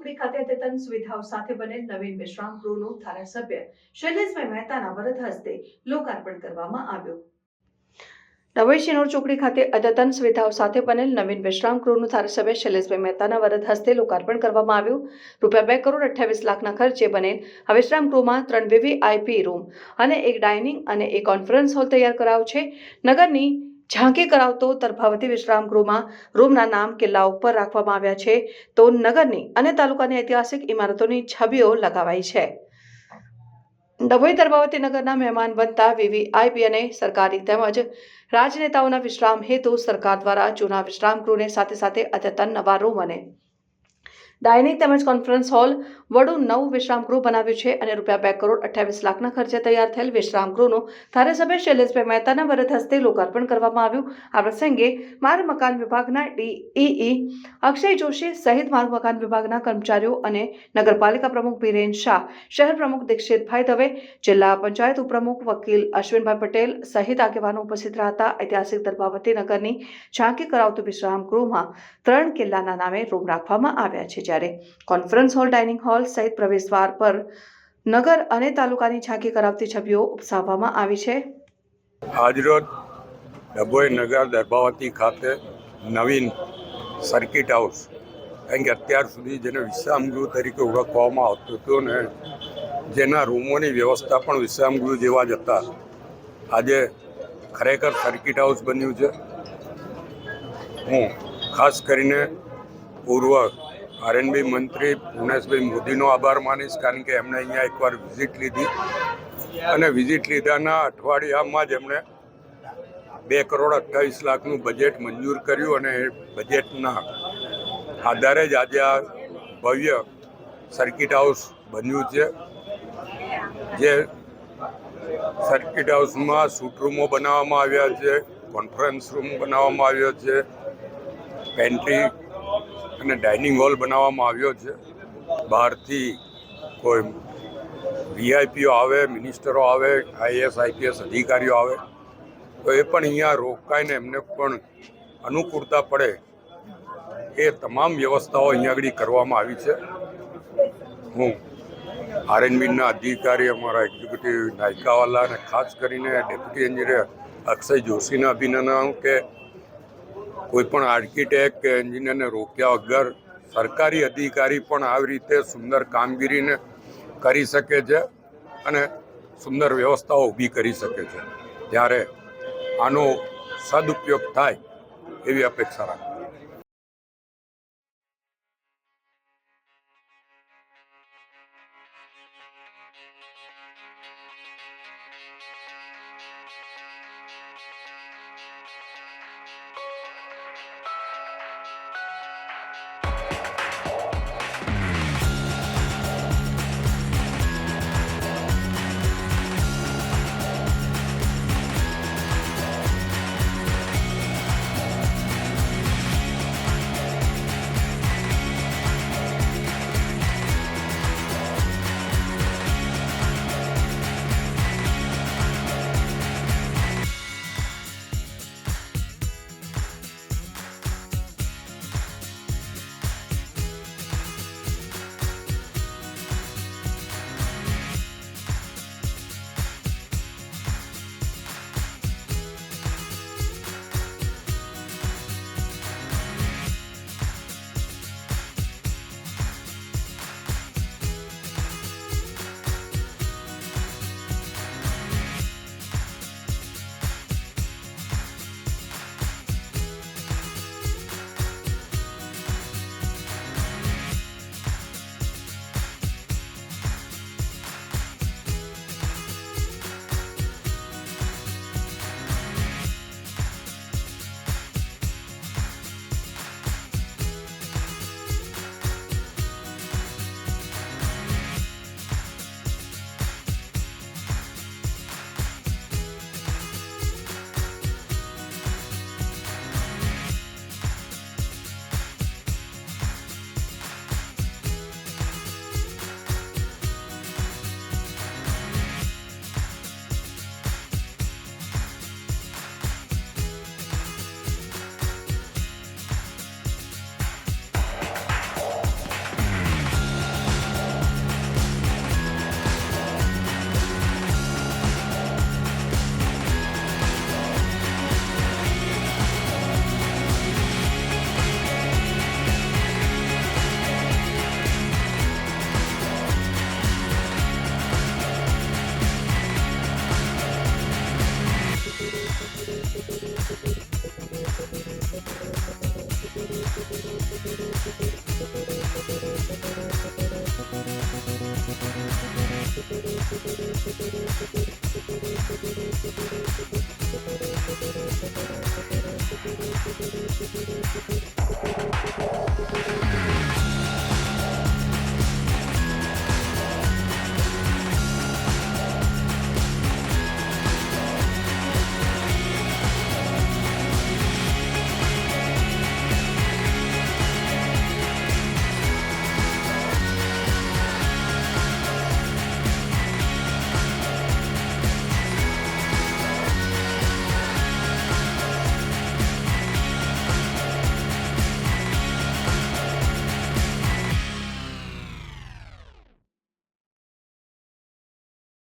ચોકડી ખાતે અદ્યતન સુવિધાઓ સાથે બનેલ નવીન વિશ્રામ ગૃહનું ધારાસભ્ય શૈલેષભાઈ મહેતાના વરદ હસ્તે લોકાર્પણ કરવામાં આવ્યું। ડભોઈ શિનોર ચોકડી ખાતે અદ્યતન સુવિધાઓ સાથે બનેલ નવીન વિશ્રામ ગૃહનું ધારાસભ્ય શૈલેષભાઈ મહેતાના વરદ હસ્તે લોકાર્પણ કરવામાં આવ્યું। ₹2 કરોડ 28 લાખના ખર્ચે બનેલ આ વિશ્રામ ગૃહમાં 3 VIP રૂમ અને એક ડાઇનિંગ અને એક કોન્ફરન્સ હોલ તૈયાર કરાયો છે। નગરની ઝાંકી કરાવતો તરફાવતી વિશ્રામ ગૃહમાં રૂમના નામ કિલ્લા ઉપર રાખવામાં આવ્યા છે, તો નગરની અને તાલુકાની ઐતિહાસિક ઇમારતોની છબીઓ લગાવાઈ છે। ડભોઈ તરફાવતી નગરના મહેમાન બનતા VVIP અને સરકારી તેમજ રાજનેતાઓના વિશ્રામ હેતુ સરકાર દ્વારા જૂના વિશ્રામ ગૃહને સાથે સાથે અદ્યતન નવા રૂમ અને ડાઇનિંગ તેમજ કોન્ફરન્સ હોલ વડું નવું વિશ્રામ ગૃહ બનાવ્યું છે અને ₹2 કરોડ 28 લાખના ખર્ચે તૈયાર થયેલ વિશ્રામ ગૃહનું ધારાસભ્ય શૈલેષભાઈ મહેતાના વરદ હસ્તે લોકાર્પણ કરવામાં આવ્યું। આ પ્રસંગે માર્ગ મકાન વિભાગના DEE અક્ષય જોશી સહિત માર્ગ મકાન વિભાગના કર્મચારીઓ અને નગરપાલિકા પ્રમુખ બીરેન શાહ, શહેર પ્રમુખ દીક્ષિતભાઈ દવે, જિલ્લા પંચાયત ઉપપ્રમુખ વકીલ અશ્વિનભાઈ પટેલ સહિત આગેવાનો ઉપસ્થિત રહ્યા હતા। ઐતિહાસિક તરફાવતી નગરની ઝાંકી કરાવતું વિશ્રામ ગૃહમાં 3 કિલ્લાના નામે રૂમ રાખવામાં આવ્યા છે, જ્યારે કોન્ફરન્સ હોલ, ડાઇનિંગ હોલ સહિત પ્રવેશદ્વાર પર નગર અને તાલુકાની ઝાંકી કરાવતી છબીઓ ઉપસાવવામાં આવી છે। આજરોજ ડભોઈ નગર દર્ભાવતી ખાતે નવીન સર્કિટ હાઉસ, કારણ કે અત્યાર સુધી જેને વિશ્રામ ગૃહ તરીકે ઓળખવામાં આવતું હતું ને જેના રૂમોની વ્યવસ્થા પણ વિશ્રામ ગૃહ જેવા જ હતા, આજે ખરેખર સર્કિટ હાઉસ બન્યું છે। હું ખાસ કરીને પૂર્વ RNB મંત્રી પુનેશભાઈ મોદીનો આભાર માનીશ, કારણ કે એમણે અહીંયા એકવાર વિઝિટ લીધી અને વિઝિટ લીધાના અઠવાડિયામાં જ એમણે ₹2 કરોડ 28 લાખનું બજેટ મંજૂર કર્યું અને એ બજેટના આધારે જ આજે આ ભવ્ય સર્કિટ હાઉસ બન્યું છે। જે સર્કિટ હાઉસમાં સૂટ રૂમો બનાવવામાં આવ્યા છે, કોન્ફરન્સ રૂમ બનાવવામાં આવ્યો છે, પેન્ટ્રી અને ડાઇનિંગ હોલ બનાવવામાં આવ્યો છે। બહારથી કોઈ VIPઓ આવે, મિનિસ્ટરો આવે, IAS IPS અધિકારીઓ આવે તો એ પણ અહીંયા રોકાઈને એમને પણ અનુકૂળતા પડે એ તમામ વ્યવસ્થાઓ અહીંયા આગળ કરવામાં આવી છે। હું RNBના અધિકારી અમારા એક્ઝિક્યુટિવ નાયકાવાલા અને ખાસ કરીને ડેપ્યુટી એન્જિનિયર અક્ષય જોશીને અભિનંદન કે કોઈ પણ આર્કિટેક્ટ કે એન્જિનિયરને રોક્યા વગર સરકારી અધિકારી પણ આવી રીતે સુંદર કામગીરીને કરી શકે છે અને સુંદર વ્યવસ્થાઓ ઊભી કરી શકે છે, ત્યારે આનો સદુપયોગ થાય એવી અપેક્ષા રાખું।